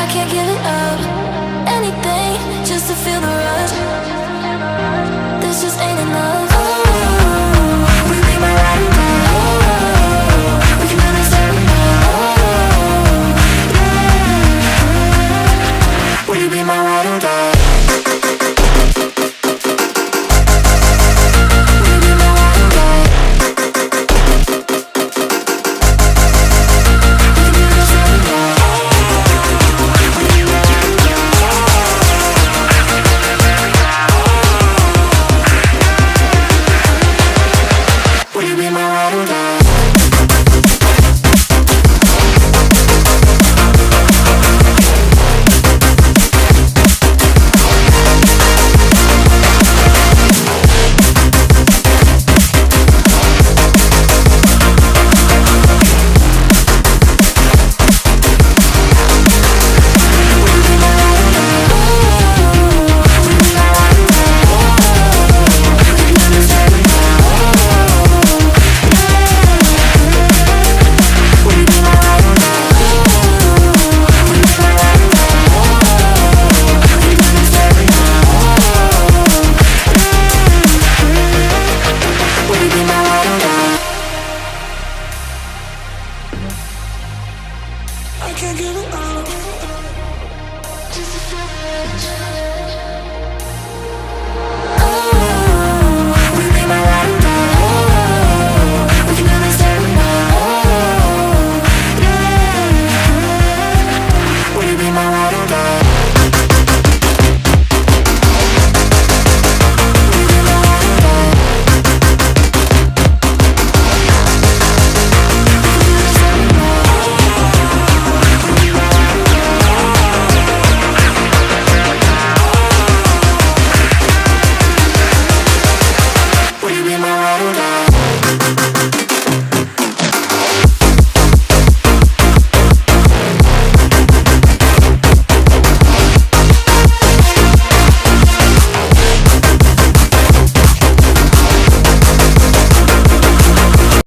can't give it up. Anything just to feel the rush. This just ain't enough. Oh, will you be my ride or die? Oh, we can do this every night. Oh, yeah. Will you be my ride or die? I can't give it up. Just a